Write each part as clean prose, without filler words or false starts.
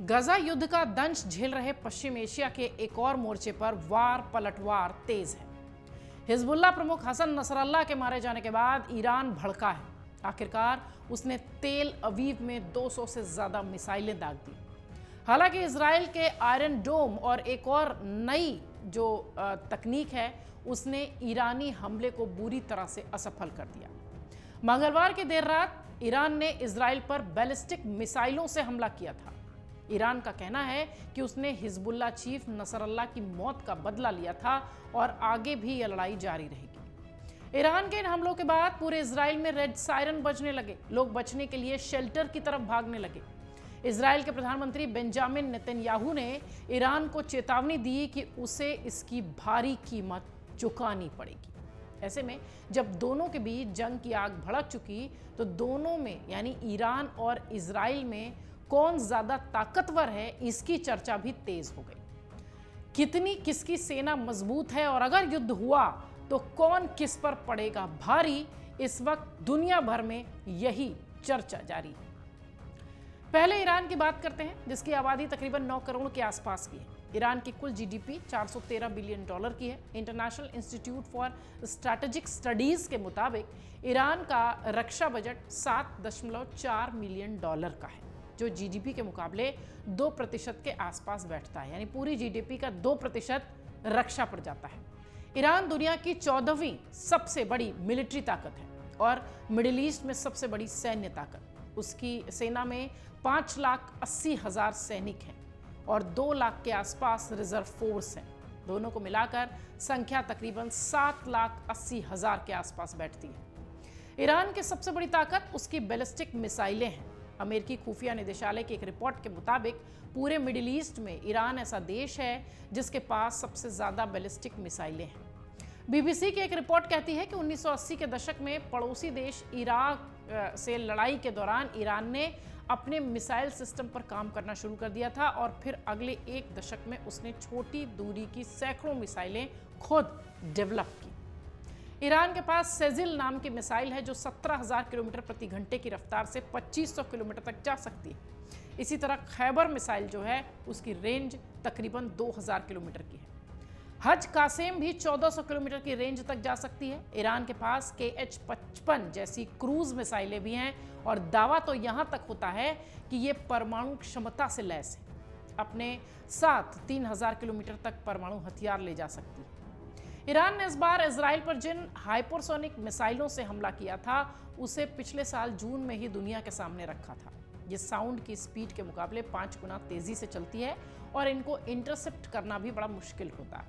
गजा युद्ध का दंश झेल रहे पश्चिम एशिया के एक और मोर्चे पर वार पलटवार तेज है। हिजबुल्लाह प्रमुख हसन नसरल्लाह के मारे जाने के बाद ईरान भड़का है। आखिरकार उसने तेल अवीव में 200 से ज्यादा मिसाइलें दाग दी। हालांकि इजराइल के आयरन डोम और एक और नई जो तकनीक है उसने ईरानी हमले को बुरी तरह से असफल कर दिया। मंगलवार की देर रात ईरान ने इजराइल पर बैलिस्टिक मिसाइलों से हमला किया था। ईरान का कहना है कि उसने हिजबुल्लाह चीफ नसरल्लाह की मौत का बदला लिया था और आगे भी यह लड़ाई जारी रहेगी। ईरान के इन हमलों के बाद पूरे इजराइल में रेड सायरन बजने लगे। लोग बचने के लिए शेल्टर की तरफ भागने लगे। इजराइल के प्रधानमंत्री बेंजामिन नेतन्याहू ने ईरान को चेतावनी दी कि उसे इसकी भारी कीमत चुकानी पड़ेगी। ऐसे में जब दोनों के बीच जंग की आग भड़क चुकी तो दोनों में यानी ईरान और इजराइल में कौन ज्यादा ताकतवर है इसकी चर्चा भी तेज हो गई। कितनी किसकी सेना मजबूत है और अगर युद्ध हुआ तो कौन किस पर पड़ेगा भारी, इस वक्त दुनिया भर में यही चर्चा जारी है। पहले ईरान की बात करते हैं, जिसकी आबादी तकरीबन 9 करोड़ के आसपास की है। ईरान की कुल जीडीपी 413 बिलियन डॉलर की है। International institute for strategic studies के मुताबिक ईरान का रक्षा बजट 7.4 मिलियन डॉलर का है, जो जीडीपी के मुकाबले 2% के आसपास बैठता है। यानी पूरी जीडीपी का 2% रक्षा पर जाता है। ईरान दुनिया की 14वीं सबसे बड़ी मिलिट्री ताकत है और मिडिल ईस्ट में सबसे बड़ी सैन्य ताकत। उसकी सेना में 5,80,000 सैनिक हैं और 2 लाख के आसपास रिजर्व फोर्स हैं। दोनों को मिलाकर संख्या तकरीबन 7,80,000 के आसपास बैठती है। ईरान की सबसे बड़ी ताकत उसकी बैलिस्टिक मिसाइलें हैं। अमेरिकी खुफिया निदेशालय की एक रिपोर्ट के मुताबिक पूरे मिडिल ईस्ट में ईरान ऐसा देश है जिसके पास सबसे ज्यादा बैलिस्टिक मिसाइलें हैं। बीबीसी की एक रिपोर्ट कहती है कि 1980 के दशक में पड़ोसी देश इराक से लड़ाई के दौरान ईरान ने अपने मिसाइल सिस्टम पर काम करना शुरू कर दिया था और फिर अगले 1 दशक में उसने छोटी दूरी की सैकड़ों मिसाइलें खुद डेवलप की। ईरान के पास सेजिल नाम की मिसाइल है जो 17,000 किलोमीटर प्रति घंटे की रफ्तार से 2500 किलोमीटर तक जा सकती है। इसी तरह खैबर मिसाइल जो है उसकी रेंज तकरीबन 2000 किलोमीटर की है। हज कासेम भी 1400 किलोमीटर की रेंज तक जा सकती है। ईरान के पास KH-55 जैसी क्रूज मिसाइलें भी हैं और दावा तो यहाँ तक होता है कि ये परमाणु क्षमता से लैस है। अपने साथ 3000 किलोमीटर तक परमाणु हथियार ले जा सकती है। ईरान ने इस बार इजराइल पर जिन हाइपरसोनिक मिसाइलों से हमला किया था उसे पिछले साल जून में ही दुनिया के सामने रखा था। ये साउंड की स्पीड के मुकाबले 5 गुना तेजी से चलती है और इनको इंटरसेप्ट करना भी बड़ा मुश्किल होता है।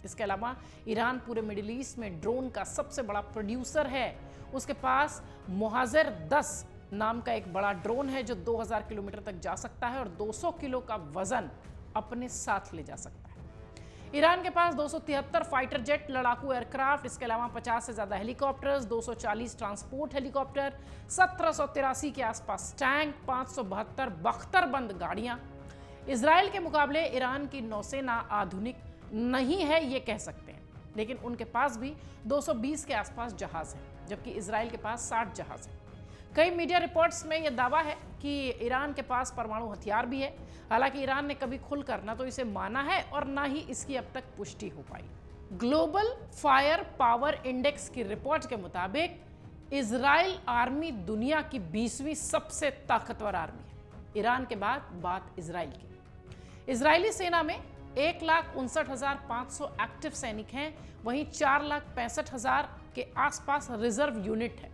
इसके अलावा ईरान पूरे मिडिल ईस्ट में ड्रोन का सबसे बड़ा प्रोड्यूसर है। उसके पास मोहाजेर 10 नाम का एक बड़ा ड्रोन है जो 2000 किलोमीटर तक जा सकता है और 200 किलो का वजन अपने साथ ले जा सकता है। ईरान के पास 273 फाइटर जेट लड़ाकू एयरक्राफ्ट, इसके अलावा 50 से ज्यादा हेलीकॉप्टर्स, 240 ट्रांसपोर्ट हेलीकॉप्टर, 1783 के आसपास टैंक, 572 बख्तरबंद गाड़ियां। इजराइल के मुकाबले ईरान की नौसेना आधुनिक नहीं है ये कह सकते हैं, लेकिन उनके पास भी 220 के आसपास जहाज हैं, जबकि इजराइल के पास 60 जहाज हैं। कई मीडिया रिपोर्ट्स में यह दावा है कि ईरान के पास परमाणु हथियार भी है। हालांकि ईरान ने कभी खुलकर ना तो इसे माना है और ना ही इसकी अब तक पुष्टि हो पाई। ग्लोबल फायर पावर इंडेक्स की रिपोर्ट के मुताबिक इजराइल आर्मी दुनिया की 20वीं सबसे ताकतवर आर्मी है। ईरान के बाद बात इजराइल की। इजरायली सेना में 1,59,500 एक्टिव सैनिक हैं, वहीं 4,65,000 के आसपास रिजर्व यूनिट है।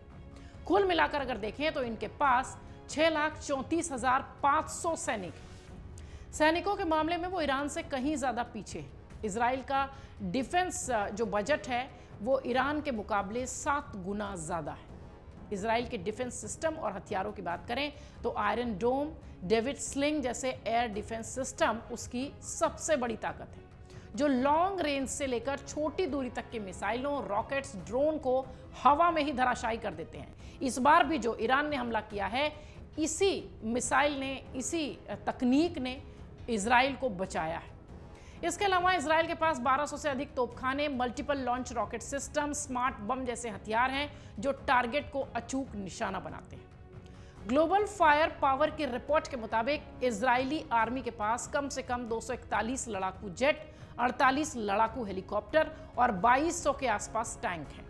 कुल मिलाकर अगर देखें तो इनके पास 6,34,500 सैनिक हैं। सैनिकों के मामले में वो ईरान से कहीं ज्यादा पीछे है। इजराइल का डिफेंस जो बजट है वो ईरान के मुकाबले 7 गुना ज्यादा है। इजराइल के डिफेंस सिस्टम और हथियारों की बात करें तो आयरन डोम, डेविड स्लिंग जैसे एयर डिफेंस सिस्टम उसकी सबसे बड़ी ताकत है, जो लॉन्ग रेंज से लेकर छोटी दूरी तक के मिसाइलों, रॉकेट्स, ड्रोन को हवा में ही धराशायी कर देते हैं। इस बार भी जो ईरान ने हमला किया है, इसी मिसाइल ने, इसी तकनीक ने इजराइल को बचाया है। इसके अलावा इजराइल के पास 1200 से अधिक तोपखाने, multiple launch rocket system, smart bomb जैसे हथियार हैं जो टारगेट को अचूक निशाना बनाते हैं। ग्लोबल फायर पावर की रिपोर्ट के मुताबिक इजरायली आर्मी के पास कम से कम 241 लड़ाकू जेट, 48 लड़ाकू हेलीकॉप्टर और 2200 के आसपास टैंक हैं।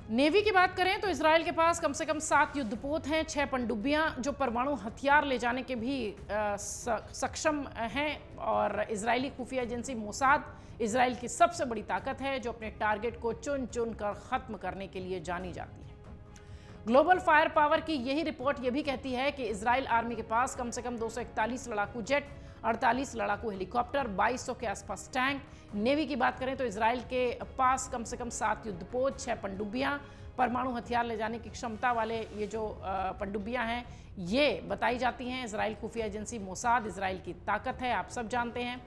नेवी की बात करें तो इजराइल के पास कम से कम 7 युद्धपोत हैं, 6 पनडुब्बियां जो परमाणु हथियार ले जाने के भी सक्षम हैं, और इजरायली खुफिया एजेंसी मोसाद इजराइल की सबसे बड़ी ताकत है जो अपने टारगेट को चुन चुन कर खत्म करने के लिए जानी जाती है। ग्लोबल फायर पावर की यही रिपोर्ट यह भी कहती है कि इजराइल आर्मी के पास कम से कम 241 लड़ाकू जेट, 48 लड़ाकू हेलीकॉप्टर, 2200 के आसपास टैंक। नेवी की बात करें तो इजराइल के पास कम से कम 7 युद्धपोत, 6 पनडुब्बियां, परमाणु हथियार ले जाने की क्षमता वाले ये जो पनडुब्बियां हैं ये बताई जाती हैं। इजराइल खुफिया एजेंसी मोसाद इजराइल की ताकत है, आप सब जानते हैं।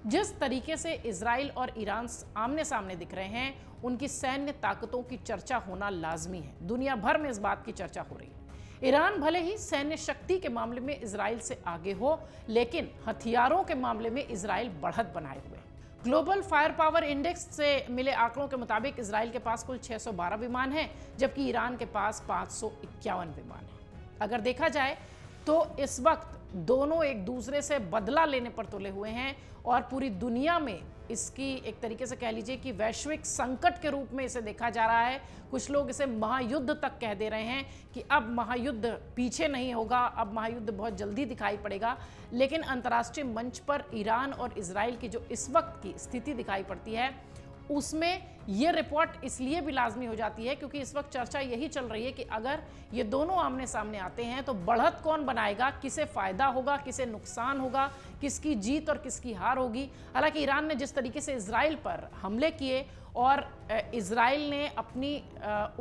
जिस तरीके से इजराइल और ईरान आमने सामने दिख रहे हैं, उनकी सैन्य ताकतों की चर्चा होना लाजमी है। दुनिया भर में इस बात की चर्चा हो रही है। ईरान भले ही सैन्य शक्ति के मामले में इजराइल से आगे हो, लेकिन हथियारों के मामले में इजराइल बढ़त बनाए हुए है। ग्लोबल फायर पावर इंडेक्स से मिले आंकड़ों के मुताबिक इजराइल के पास कुल 612 विमान हैं, जबकि ईरान के पास 551 विमान हैं। अगर देखा जाए तो इस वक्त दोनों एक दूसरे से बदला लेने पर तुले हुए हैं और पूरी दुनिया में इसकी एक तरीके से कह लीजिए कि वैश्विक संकट के रूप में इसे देखा जा रहा है। कुछ लोग इसे महायुद्ध तक कह दे रहे हैं कि अब महायुद्ध पीछे नहीं होगा, अब महायुद्ध बहुत जल्दी दिखाई पड़ेगा। लेकिन अंतर्राष्ट्रीय मंच पर ईरान और इजराइल की जो इस वक्त की स्थिति दिखाई पड़ती है, उसमें यह रिपोर्ट इसलिए भी लाजमी हो जाती है क्योंकि इस वक्त चर्चा यही चल रही है कि अगर ये दोनों आमने सामने आते हैं तो बढ़त कौन बनाएगा, किसे फायदा होगा, किसे नुकसान होगा, किसकी जीत और किसकी हार होगी। हालांकि ईरान ने जिस तरीके से इजराइल पर हमले किए और इजराइल ने अपनी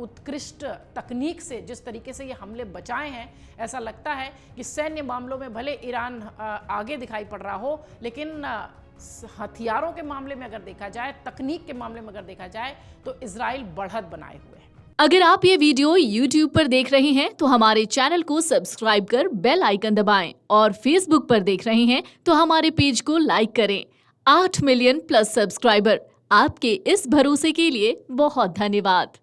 उत्कृष्ट तकनीक से जिस तरीके से ये हमले बचाए हैं, ऐसा लगता है कि सैन्य मामलों में भले ईरान आगे दिखाई पड़ रहा हो, लेकिन हथियारों के मामले में अगर देखा जाए, तकनीक के मामले में अगर देखा जाए, तो इजराइल बढ़त बनाए हुए है। अगर आप ये वीडियो YouTube पर देख रहे हैं तो हमारे चैनल को सब्सक्राइब कर बेल आइकन दबाएं, और Facebook पर देख रहे हैं तो हमारे पेज को लाइक करें। 8 मिलियन प्लस सब्सक्राइबर, आपके इस भरोसे के लिए बहुत धन्यवाद।